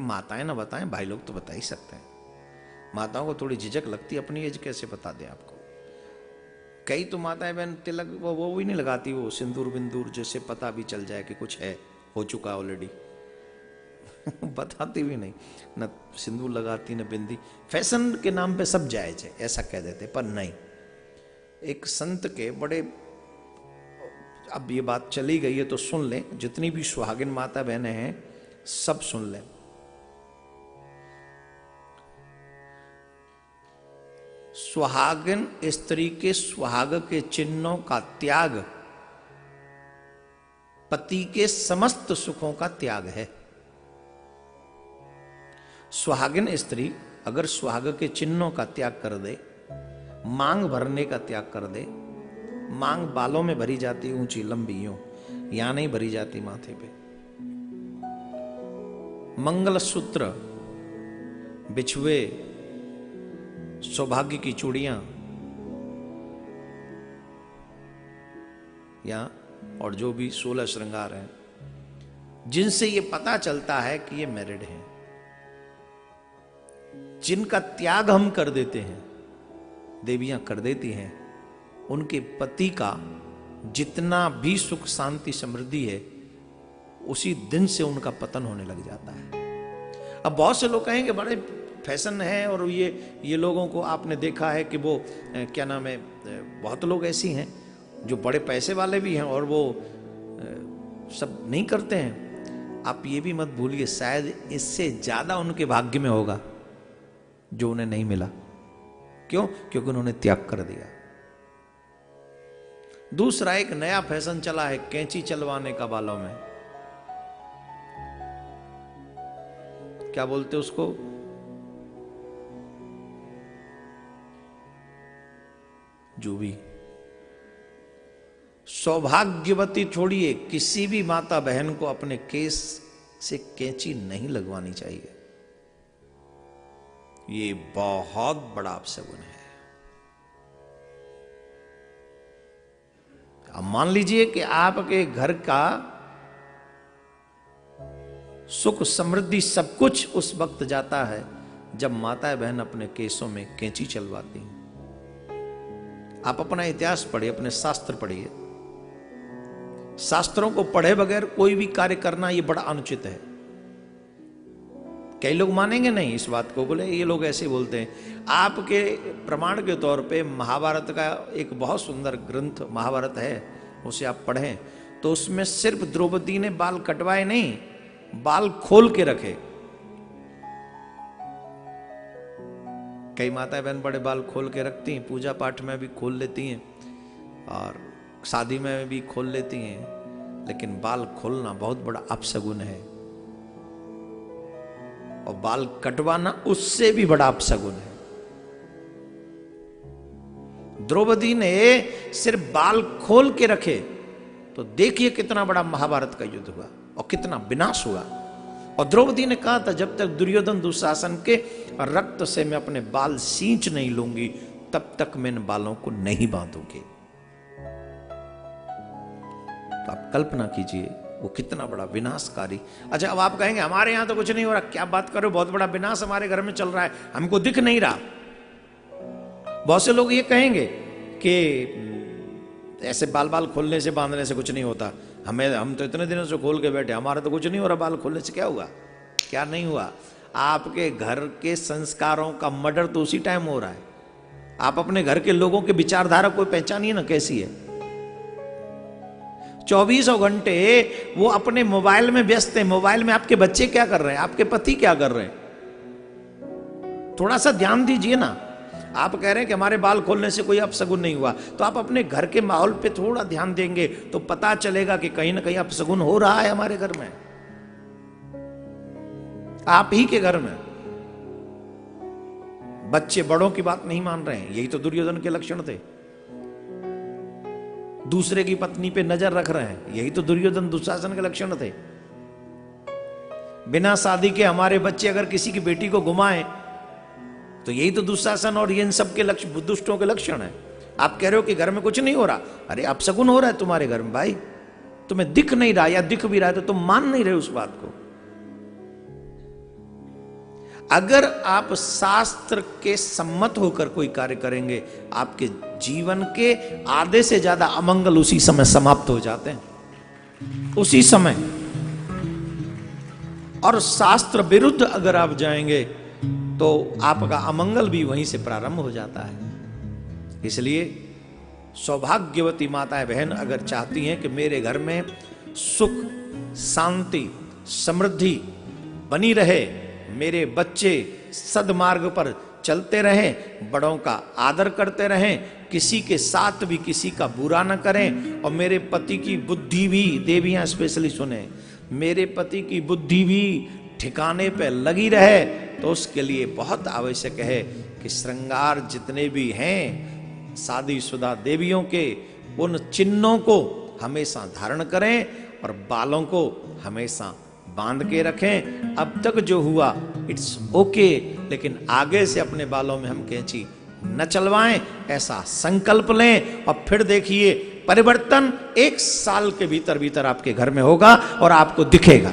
माताएं ना बताएं, भाई लोग तो बता ही सकते हैं। माताओं को थोड़ी झिझक लगती है, अपनी एज कैसे बता दें आपको। कई तो माताएं बहन तिलक वो भी नहीं लगाती, वो सिंदूर बिंदूर जैसे पता भी चल जाए कि कुछ है, हो चुका ऑलरेडी बताती भी नहीं, न सिंदूर लगाती न बिंदी। फैशन के नाम पे सब जायज है ऐसा कह देते, पर नहीं। एक संत के बड़े, अब ये बात चली गई है तो सुन लें, जितनी भी सुहागिन माता बहनें हैं सब सुन लें। सुहागिन स्त्री के सुहाग के चिन्हों का त्याग पति के समस्त सुखों का त्याग है। सुहागिन स्त्री अगर सुहाग के चिन्हों का त्याग कर दे, मांग भरने का त्याग कर दे, मांग बालों में भरी जाती ऊंची लंबी, यूं यहां नहीं भरी जाती माथे पे, मंगलसूत्र, बिछुए, सौभाग्य की चूड़ियां या और जो भी 16 श्रृंगार हैं, जिनसे ये पता चलता है कि ये मैरिड हैं, जिनका त्याग हम कर देते हैं, देवियां कर देती हैं, उनके पति का जितना भी सुख शांति समृद्धि है उसी दिन से उनका पतन होने लग जाता है। अब बहुत से लोग कहेंगे बड़े फैशन है, और ये लोगों को आपने देखा है कि वो क्या नाम है, बहुत लोग ऐसी हैं जो बड़े पैसे वाले भी हैं और वो सब नहीं करते हैं। आप ये भी मत भूलिए, शायद इससे ज्यादा उनके भाग्य में होगा जो उन्हें नहीं मिला। क्यों? क्योंकि उन्होंने त्याग कर दिया। दूसरा एक नया फैशन चला है कैंची चलवाने का बालों में, क्या बोलते उसको, जो भी। सौभाग्यवती छोड़िए, किसी भी माता बहन को अपने केस से कैंची नहीं लगवानी चाहिए। ये बहुत बड़ा अपशगुन है। अब मान लीजिए कि आपके घर का सुख समृद्धि सब कुछ उस वक्त जाता है जब माता बहन अपने केसों में कैंची चलवाती हैं। आप अपना इतिहास पढ़िए, अपने शास्त्र पढ़िए। शास्त्रों को पढ़े बगैर कोई भी कार्य करना ये बड़ा अनुचित है। कई लोग मानेंगे नहीं इस बात को, बोले ये लोग ऐसे बोलते हैं। आपके प्रमाण के तौर पे महाभारत का एक बहुत सुंदर ग्रंथ महाभारत है, उसे आप पढ़ें तो उसमें सिर्फ द्रौपदी ने बाल कटवाए नहीं, बाल खोल के रखे। कई माताएं बहन बड़े बाल खोल के रखती हैं, पूजा पाठ में भी खोल लेती हैं और शादी में भी खोल लेती हैं, लेकिन बाल खोलना बहुत बड़ा अपशगुन है और बाल कटवाना उससे भी बड़ा अपशगुन है। द्रौपदी ने सिर्फ बाल खोल के रखे तो देखिए कितना बड़ा महाभारत का युद्ध हुआ और कितना विनाश हुआ। और द्रौपदी ने कहा था जब तक दुर्योधन दुशासन के रक्त से मैं अपने बाल सींच नहीं लूंगी तब तक मैं इन बालों को नहीं बांधूंगी। तो आप कल्पना कीजिए वो कितना बड़ा विनाशकारी। अच्छा, अब आप कहेंगे हमारे यहां तो कुछ नहीं हो रहा। क्या बात करो, बहुत बड़ा विनाश हमारे घर में चल रहा है, हमको दिख नहीं रहा। बहुत से लोग ये कहेंगे कि ऐसे बाल बाल खोलने से बांधने से कुछ नहीं होता, हम तो इतने दिनों से खोल के बैठे, हमारा तो कुछ नहीं हो रहा, बाल खोलने से क्या हुआ? क्या नहीं हुआ? आपके घर के संस्कारों का मर्डर तो उसी टाइम हो रहा है। आप अपने घर के लोगों के विचारधारा को पहचानिए ना कैसी है। 24 घंटे वो अपने मोबाइल में व्यस्त है। मोबाइल में आपके बच्चे क्या कर रहे हैं, आपके पति क्या कर रहे हैं, थोड़ा सा ध्यान दीजिए ना। आप कह रहे हैं कि हमारे बाल खोलने से कोई अपशगुन नहीं हुआ, तो आप अपने घर के माहौल पे थोड़ा ध्यान देंगे तो पता चलेगा कि कहीं ना कहीं अपशगुन हो रहा है हमारे घर में, आप ही के घर में। बच्चे बड़ों की बात नहीं मान रहे हैं, यही तो दुर्योधन के लक्षण थे। दूसरे की पत्नी पे नजर रख रहे हैं, यही तो दुर्योधन दुशासन के लक्षण थे। बिना शादी के हमारे बच्चे अगर किसी की बेटी को घुमाएं तो यही तो दुशासन और इन सब के लक्षण, दुष्टों के लक्षण है। आप कह रहे हो कि घर में कुछ नहीं हो रहा, अरे अपशगुन हो रहा है तुम्हारे घर में भाई, तुम्हें दिख नहीं रहा, या दिख भी रहा है तो तुम मान नहीं रहे उस बात को। अगर आप शास्त्र के सम्मत होकर कोई कार्य करेंगे, आपके जीवन के आधे से ज्यादा अमंगल उसी समय समाप्त हो जाते हैं, उसी समय। और शास्त्र विरुद्ध अगर आप जाएंगे तो आपका अमंगल भी वहीं से प्रारंभ हो जाता है। इसलिए सौभाग्यवती माताएं बहन अगर चाहती हैं कि मेरे घर में सुख, शांति, समृद्धि बनी रहे, मेरे बच्चे सद्मार्ग पर चलते रहें, बड़ों का आदर करते रहें, किसी के साथ भी किसी का बुरा न करें, और मेरे पति की बुद्धि भी, देवियां स्पेशली सुने, मेरे पति की बुद्धि भी ठिकाने पे लगी रहे, तो उसके लिए बहुत आवश्यक है कि श्रृंगार जितने भी हैं शादीशुदा देवियों के, उन चिन्हों को हमेशा धारण करें और बालों को हमेशा बांध के रखें। अब तक जो हुआ इट्स ओके, लेकिन आगे से अपने बालों में हम कैंची न चलवाएं, ऐसा संकल्प लें। और फिर देखिए परिवर्तन 1 साल के भीतर भीतर आपके घर में होगा और आपको दिखेगा।